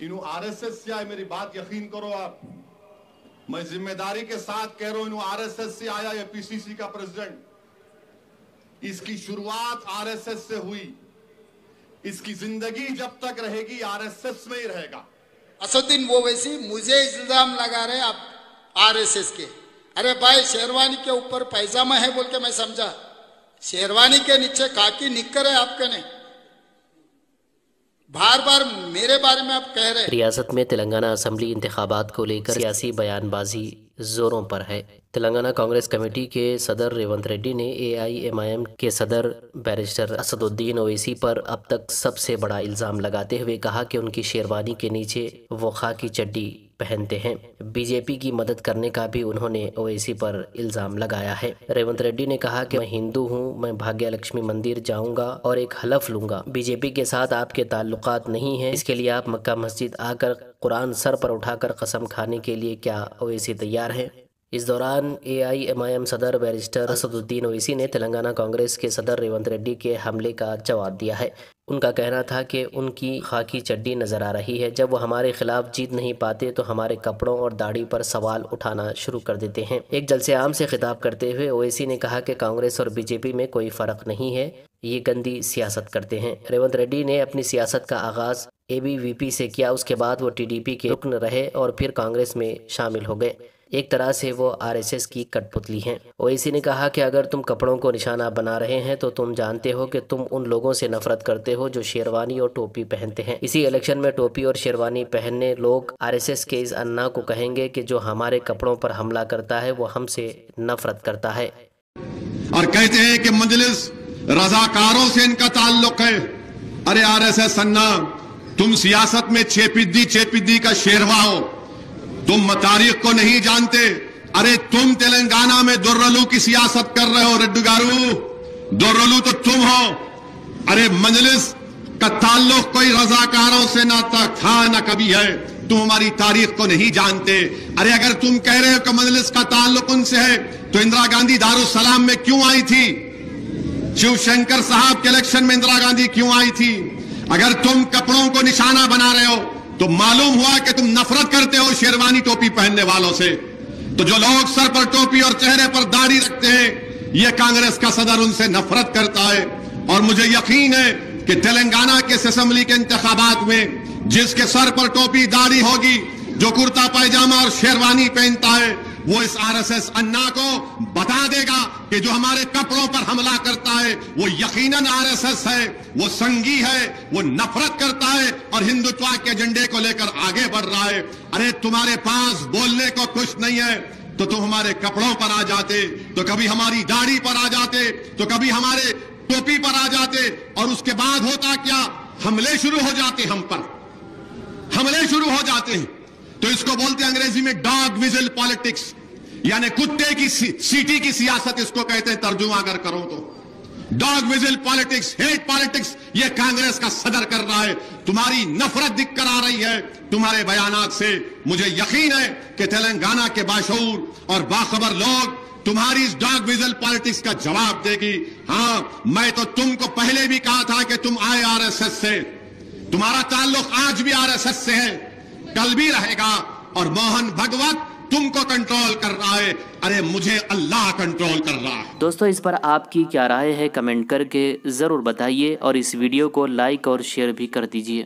इन RSS से आए, मेरी बात यकीन करो आप, मैं जिम्मेदारी के साथ कह रहा हूं, इन आरएसएस से आया ये पीसीसी का प्रेसिडेंट। इसकी शुरुआत आरएसएस से हुई, इसकी जिंदगी जब तक रहेगी आरएसएस में ही रहेगा। असदुद्दीन ओवैसी मुझे इल्जाम लगा रहे आप आरएसएस के। अरे भाई, शेरवानी के ऊपर पैजामा है बोल के मैं समझा, शेरवानी के नीचे खाकी निक्कर है आपके नहीं। बार बार मेरे बारे में आप कह रहे हैं। रियासत में तेलंगाना असेंबली इंतखाबात को लेकर सियासी बयानबाजी जोरों पर है। तेलंगाना कांग्रेस कमेटी के सदर रेवंत रेड्डी ने AIMIM के सदर बैरिस्टर असदुद्दीन ओवैसी पर अब तक सबसे बड़ा इल्ज़ाम लगाते हुए कहा कि उनकी शेरवानी के नीचे वो खाकी चड्डी पहनते हैं। बीजेपी की मदद करने का भी उन्होंने ओवैसी पर इल्ज़ाम लगाया है। रेवंत रेड्डी ने कहा कि मैं हिंदू हूं, मैं भाग्य लक्ष्मी मंदिर जाऊंगा और एक हलफ लूंगा। बीजेपी के साथ आपके ताल्लुकात नहीं है, इसके लिए आप मक्का मस्जिद आकर कुरान सर पर उठाकर कसम खाने के लिए क्या ओवैसी तैयार है? इस दौरान AIMIM सदर बैरिस्टर असदुद्दीन ओवैसी ने तेलंगाना कांग्रेस के सदर रेवंत रेड्डी के हमले का जवाब दिया है। उनका कहना था कि उनकी खाकी चड्डी नजर आ रही है, जब वो हमारे खिलाफ जीत नहीं पाते तो हमारे कपड़ों और दाढ़ी पर सवाल उठाना शुरू कर देते हैं। एक जलसे आम से खिताब करते हुए ओवैसी ने कहा कि कांग्रेस और बीजेपी में कोई फर्क नहीं है, ये गंदी सियासत करते हैं। रेवंत रेड्डी ने अपनी सियासत का आगाज ABVP से किया, उसके बाद वो TDP के रुकन रहे और फिर कांग्रेस में शामिल हो गए। एक तरह से वो RSS की कठपुतली हैं। ओवैसी ने कहा कि अगर तुम कपड़ों को निशाना बना रहे हैं तो तुम जानते हो कि तुम उन लोगों से नफरत करते हो जो शेरवानी और टोपी पहनते हैं। इसी इलेक्शन में टोपी और शेरवानी पहनने लोग RSS के इस अन्ना को कहेंगे कि जो हमारे कपड़ों पर हमला करता है वो हमसे नफरत करता है। और कहते हैं कि मजलिस रजाकारों से इनका ताल्लुक है। अरे RSS अन्ना, तुम सियासत में चेपिद्दी का शेरवा हो, तुम तारीख को नहीं जानते। अरे तुम तेलंगाना में दुर्रलू की सियासत कर रहे हो। रेड्डी गारू, दुर्रलू तो तुम हो। अरे मजलिस का ताल्लुक कोई रजाकारों से ना था ना कभी है, तुम हमारी तारीख को नहीं जानते। अरे अगर तुम कह रहे हो कि मजलिस का ताल्लुक उनसे है तो इंदिरा गांधी दारुसलाम में क्यों आई थी? शिवशंकर साहब के इलेक्शन में इंदिरा गांधी क्यों आई थी? अगर तुम कपड़ों को निशाना बना रहे हो तो मालूम हुआ कि तुम नफरत करते हो शेरवानी टोपी पहनने वालों से। तो जो लोग सर पर टोपी और चेहरे पर दाढ़ी रखते हैं, ये कांग्रेस का सदर उनसे नफरत करता है। और मुझे यकीन है कि तेलंगाना के असेंबली के इंतखाबात में जिसके सर पर टोपी दाढ़ी होगी, जो कुर्ता पैजामा और शेरवानी पहनता है, वो इस RSS अन्ना को बता देगा कि जो हमारे कपड़ों पर हमला करता है वो यकीनन RSS है, वो संगी है, वो नफरत करता है और हिंदुत्व के एजेंडे को लेकर आगे बढ़ रहा है। अरे तुम्हारे पास बोलने को कुछ नहीं है तो तुम हमारे कपड़ों पर आ जाते, तो कभी हमारी दाढ़ी पर आ जाते, तो कभी हमारे टोपी पर आ जाते, और उसके बाद होता क्या? हमले शुरू हो जाते, हम पर हमले शुरू हो जाते हैं। तो इसको बोलते हैं अंग्रेजी में डॉग विजिल पॉलिटिक्स, यानी कुत्ते की सीटी की सियासत इसको कहते हैं, तर्जुमा अगर करो तो। Dog vigil politics, hate politics, ये कांग्रेस का सदर कर रहा है। तुम्हारी नफरत दिख कर आ रही है तुम्हारे बयानात से। मुझे यकीन है कि तेलंगाना के बाशऊर और बाखबर लोग तुम्हारी इस डॉग विजिल पॉलिटिक्स का जवाब देगी। हाँ, मैं तो तुमको पहले भी कहा था कि तुम आए RSS से, तुम्हारा ताल्लुक आज भी RSS से है, कल भी रहेगा। और मोहन भगवत तुमको कंट्रोल कर रहा है, अरे मुझे अल्लाह कंट्रोल कर रहा है। दोस्तों, इस पर आपकी क्या राय है कमेंट करके ज़रूर बताइए और इस वीडियो को लाइक और शेयर भी कर दीजिए।